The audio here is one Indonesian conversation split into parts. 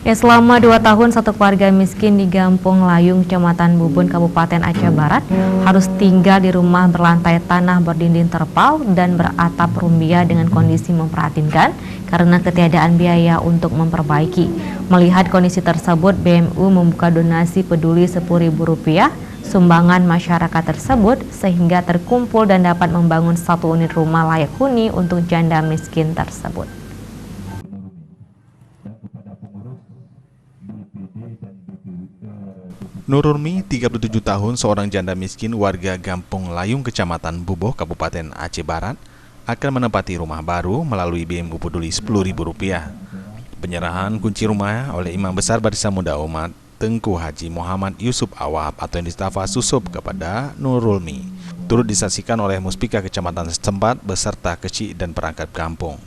Selama 2 tahun, satu keluarga miskin di Gampung Layung, Kecamatan Bubun, Kabupaten Aceh Barat, harus tinggal di rumah berlantai tanah berdinding terpal dan beratap rumbia dengan kondisi memprihatinkan karena ketiadaan biaya untuk memperbaiki. Melihat kondisi tersebut, BMU membuka donasi peduli Rp10.000 sumbangan masyarakat tersebut sehingga terkumpul dan dapat membangun 1 unit rumah layak huni untuk janda miskin tersebut. Nurulmi, 37 tahun, seorang janda miskin warga Gampung Layung, Kecamatan Buboh, Kabupaten Aceh Barat, akan menempati rumah baru melalui BMU Peduli Rp10.000. Penyerahan kunci rumah oleh Imam Besar Barisan Muda Umat Tengku Haji Muhammad Yusuf Awab atau yang disapa Susup kepada Nurulmi turut disaksikan oleh Muspika Kecamatan setempat beserta kecil dan perangkat kampung.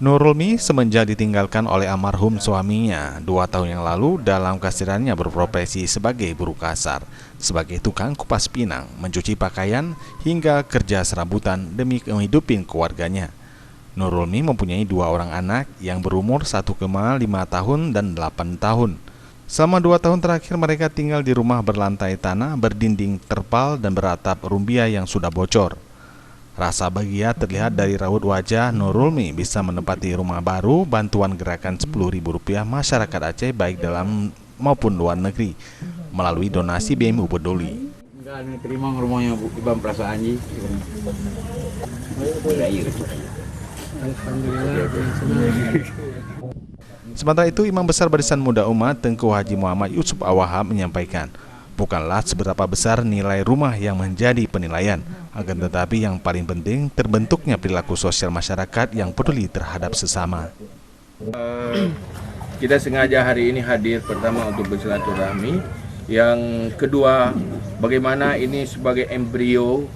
Nurulmi semenjak ditinggalkan oleh almarhum suaminya 2 tahun yang lalu dalam kehadirannya berprofesi sebagai buruh kasar, sebagai tukang kupas pinang, mencuci pakaian, hingga kerja serabutan demi menghidupi keluarganya. Nurulmi mempunyai 2 orang anak yang berumur 1,5 tahun dan 8 tahun. Selama 2 tahun terakhir mereka tinggal di rumah berlantai tanah, berdinding terpal dan beratap rumbia yang sudah bocor. Rasa bahagia terlihat dari raut wajah Nurulmi bisa menempati rumah baru bantuan gerakan Rp10.000 masyarakat Aceh baik dalam maupun luar negeri melalui donasi BMU Peduli. Enggak terima rumahnya Ibam perasaan ji. Sementara itu, Imam Besar Barisan Muda Umat Tengku Haji Muhammad Yusuf Awab menyampaikan, bukanlah seberapa besar nilai rumah yang menjadi penilaian, akan tetapi yang paling penting terbentuknya perilaku sosial masyarakat yang peduli terhadap sesama. Kita sengaja hari ini hadir pertama untuk bersilaturahmi, yang kedua bagaimana ini sebagai embrio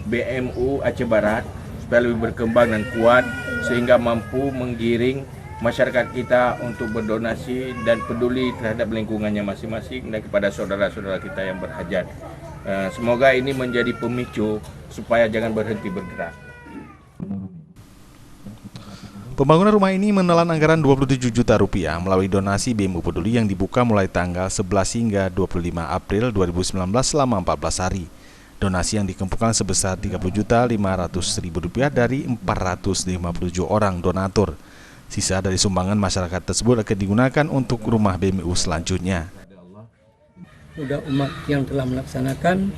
BMU Aceh Barat supaya lebih berkembang dan kuat sehingga mampu menggiring masyarakat kita untuk berdonasi dan peduli terhadap lingkungannya masing-masing dan kepada saudara-saudara kita yang berhajat. Semoga ini menjadi pemicu supaya jangan berhenti bergerak. Pembangunan rumah ini menelan anggaran Rp27 juta melalui donasi BMU Peduli yang dibuka mulai tanggal 11 hingga 25 April 2019 selama 14 hari. Donasi yang dikumpulkan sebesar Rp30.500.000 dari 457 orang donatur. Sisa dari sumbangan masyarakat tersebut akan digunakan untuk rumah BMU selanjutnya. Sudah umat yang telah melaksanakan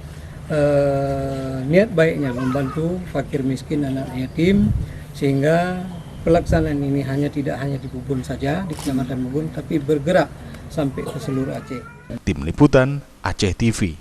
niat baiknya membantu fakir miskin anak yatim, sehingga pelaksanaan ini tidak hanya di Bubun saja, di Kecamatan Bubun, tapi bergerak sampai ke seluruh Aceh. Tim Liputan Aceh TV.